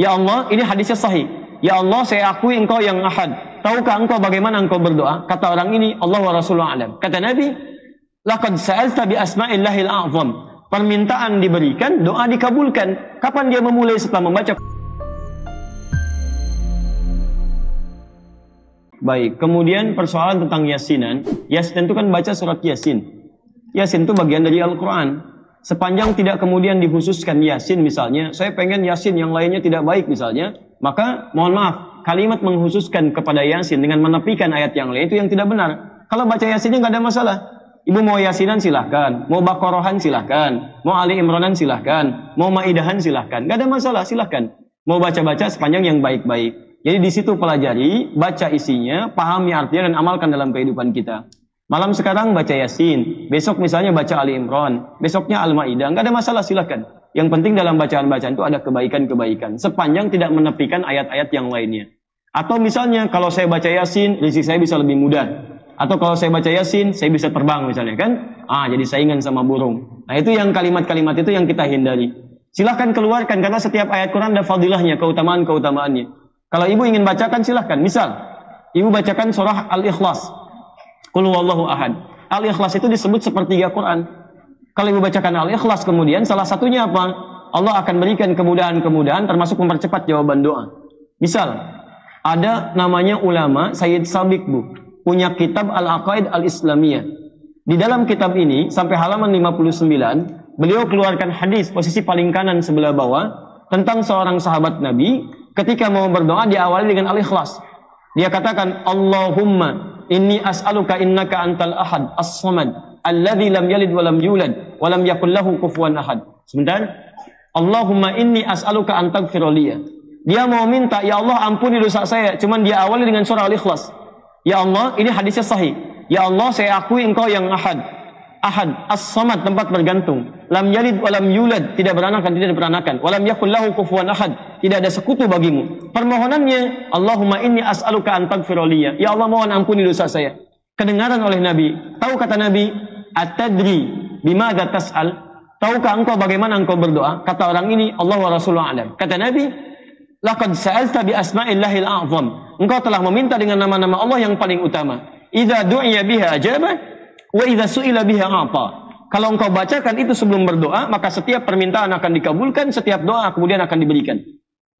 Ya Allah, ini hadisnya sahih. Ya Allah, saya akui engkau yang ahad. Tahukah engkau bagaimana engkau berdoa? Kata orang ini, Allah wa Rasulullah alam. Kata Nabi, laqad sa'alta bi asma'illahil a'zam. Permintaan diberikan, doa dikabulkan. Kapan dia memulai setelah membaca? Baik, kemudian persoalan tentang yasinan. Yasin itu kan baca surat Yasin. Yasin itu bagian dari Al-Quran. Sepanjang tidak kemudian dikhususkan Yasin misalnya, saya pengen Yasin yang lainnya tidak baik misalnya, maka mohon maaf, kalimat mengkhususkan kepada Yasin dengan menepikan ayat yang lain itu yang tidak benar. Kalau baca Yasinnya nggak ada masalah. Ibu mau Yasinan silahkan, mau Baqarahan silahkan, mau Ali Imranan silahkan, mau Maidahan silahkan, nggak ada masalah, silahkan. Mau baca-baca sepanjang yang baik-baik. Jadi di situ pelajari, baca isinya, pahami artinya dan amalkan dalam kehidupan kita. Malam sekarang baca Yasin, besok misalnya baca Ali Imran, besoknya Al-Maidah, nggak ada masalah, silahkan. Yang penting dalam bacaan-bacaan itu ada kebaikan-kebaikan, sepanjang tidak menepikan ayat-ayat yang lainnya. Atau misalnya kalau saya baca Yasin, rezeki saya bisa lebih mudah. Atau kalau saya baca Yasin, saya bisa terbang misalnya kan? Jadi saingan sama burung. Nah itu yang kalimat-kalimat itu yang kita hindari. Silahkan keluarkan, karena setiap ayat Quran ada fadilahnya, keutamaan-keutamaannya. Kalau ibu ingin bacakan silahkan. Misal, ibu bacakan surah Al-Ikhlas. Qul huwallahu ahad. Al-Ikhlas itu disebut sepertiga Quran. Kalau ibu bacakan Al-Ikhlas kemudian salah satunya apa? Allah akan berikan kemudahan-kemudahan termasuk mempercepat jawaban doa. Misal, ada namanya ulama Sayyid Sabiq Bu, punya kitab Al-Aqaid Al-Islamiyah. Di dalam kitab ini sampai halaman 59, beliau keluarkan hadis posisi paling kanan sebelah bawah tentang seorang sahabat Nabi ketika mau berdoa diawali dengan Al-Ikhlas. Dia katakan, Allahumma inni as'aluka innaka antal ahad as-samad alladzi lam yalid wa lam yulad wa lam yakul lahu kufuwan ahad. Sebentar. Allahumma inni as'aluka an taghfira li. Dia mau minta, ya Allah ampuni dosa saya, cuman dia awali dengan surah Al-Ikhlas. Ya Allah, ini hadisnya sahih. Ya Allah, saya akui engkau yang ahad. Ahad, as-samad, tempat bergantung. Lam yalid wa lam yulad, tidak beranak dan tidak diperanakan. Wa lam yakul lahu kufuwan ahad, tidak ada sekutu bagimu. Permohonannya, Allahumma inni as'aluka an taghfira li. Ya Allah, mohon ampuni dosa saya. Kedengaran oleh Nabi. Tahu kata Nabi, "Atadri bimadza tas'al?" Tahukah engkau bagaimana engkau berdoa? Kata orang ini, Allah wa Rasulullah alam. Kata Nabi, laqad sa'alta bi asma'illahil a'zam. Engkau telah meminta dengan nama-nama Allah yang paling utama. Idza du'iya biha ajaba wa idza su'ila biha a'ta. Kalau engkau bacakan itu sebelum berdoa, maka setiap permintaan akan dikabulkan, setiap doa kemudian akan diberikan.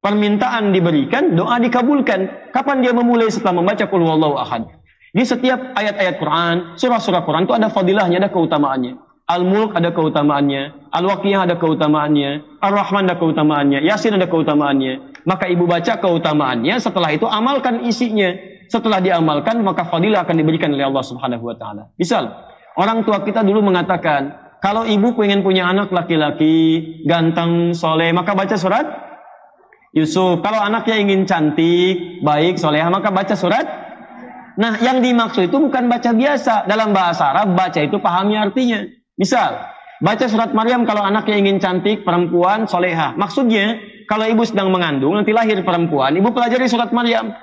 Permintaan diberikan, doa dikabulkan. Kapan dia memulai? Setelah membaca Qul huwallahu ahad. Di setiap ayat-ayat Quran, surah-surah Quran itu ada fadilahnya, ada keutamaannya. Al-Mulk ada keutamaannya, Al-Waqiah ada keutamaannya, Ar-Rahman ada keutamaannya, Yasin ada keutamaannya. Maka ibu baca keutamaannya, setelah itu amalkan isinya. Setelah diamalkan, maka fadilah akan diberikan oleh Allah Subhanahu wa taala. Misal, orang tua kita dulu mengatakan, kalau ibu pengen punya anak laki-laki, ganteng, soleh, maka baca surat Yusuf. Kalau anaknya ingin cantik, baik, soleh, maka baca surat. Nah, yang dimaksud itu bukan baca biasa. Dalam bahasa Arab, baca itu pahami artinya. Misal, baca surat Maryam kalau anaknya ingin cantik, perempuan, soleha. Maksudnya, kalau ibu sedang mengandung, nanti lahir perempuan, ibu pelajari surat Maryam.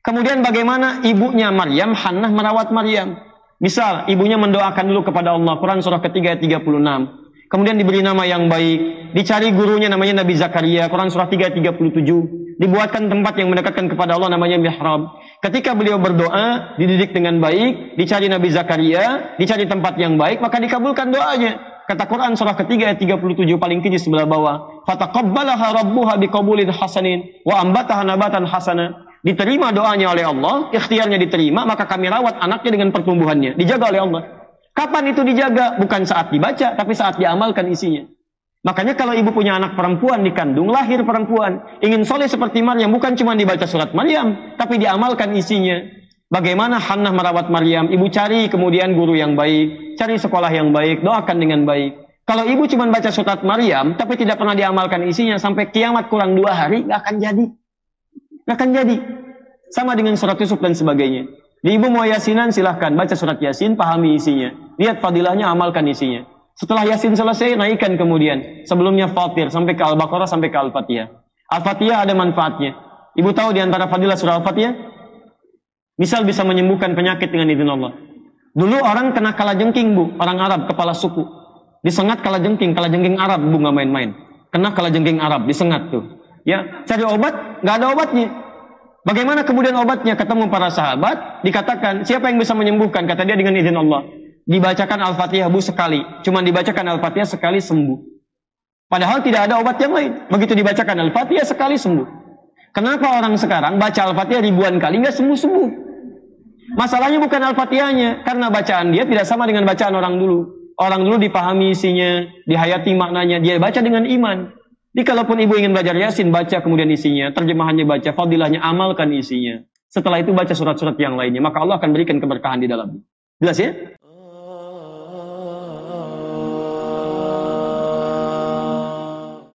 Kemudian bagaimana ibunya Maryam, Hannah merawat Maryam. Misal, ibunya mendoakan dulu kepada Allah. Quran surah ketiga ayat 36. Kemudian diberi nama yang baik. Dicari gurunya namanya Nabi Zakaria. Quran surah 3 ayat 37. Dibuatkan tempat yang mendekatkan kepada Allah namanya mihrab. Ketika beliau berdoa, dididik dengan baik, dicari Nabi Zakaria, dicari tempat yang baik, maka dikabulkan doanya. Kata Quran surah ketiga ayat 37 paling kiri sebelah bawah. Fataqabbalaha rabbuha biqabulin hasanin wa ambataha nabatan hasana. Diterima doanya oleh Allah, ikhtiarnya diterima, maka kami rawat anaknya dengan pertumbuhannya. Dijaga oleh Allah. Kapan itu dijaga? Bukan saat dibaca, tapi saat diamalkan isinya. Makanya kalau ibu punya anak perempuan dikandung, lahir perempuan, ingin soleh seperti Maryam, bukan cuma dibaca surat Maryam, tapi diamalkan isinya. Bagaimana Hannah merawat Maryam, ibu cari kemudian guru yang baik, cari sekolah yang baik, doakan dengan baik. Kalau ibu cuma baca surat Maryam, tapi tidak pernah diamalkan isinya, sampai kiamat kurang 2 hari, nggak akan jadi. Nggak akan jadi. Sama dengan surat Yusuf dan sebagainya. Di ibu mau Yasinan, silahkan baca surat Yasin, pahami isinya. Lihat fadilahnya, amalkan isinya. Setelah Yasin selesai, naikkan kemudian. Sebelumnya Fatir, sampai ke Al-Baqarah, sampai ke Al-Fatihah. Al-Fatihah ada manfaatnya. Ibu tahu di antara fadilah surah Al-Fatihah? Misal bisa menyembuhkan penyakit dengan izin Allah. Dulu orang kena kalajengking, Bu. Orang Arab, kepala suku. Disengat kalajengking Arab, Bu, nggak main-main. Kena kalajengking Arab, disengat tuh. Ya, cari obat, nggak ada obatnya. Bagaimana kemudian obatnya? Ketemu para sahabat, dikatakan, siapa yang bisa menyembuhkan? Kata dia, dengan izin Allah. Dibacakan Al-Fatihah Bu sekali. Cuman dibacakan Al-Fatihah sekali sembuh. Padahal tidak ada obat yang lain. Begitu dibacakan Al-Fatihah sekali sembuh. Kenapa orang sekarang baca Al-Fatihah ribuan kali nggak sembuh-sembuh? Masalahnya bukan Al-Fatihahnya, karena bacaan dia tidak sama dengan bacaan orang dulu. Orang dulu dipahami isinya, dihayati maknanya, dia baca dengan iman. Jadi kalaupun ibu ingin belajar Yasin, baca kemudian isinya, terjemahannya baca, fadilahnya amalkan isinya. Setelah itu baca surat-surat yang lainnya, maka Allah akan berikan keberkahan di dalamnya. Jelas ya?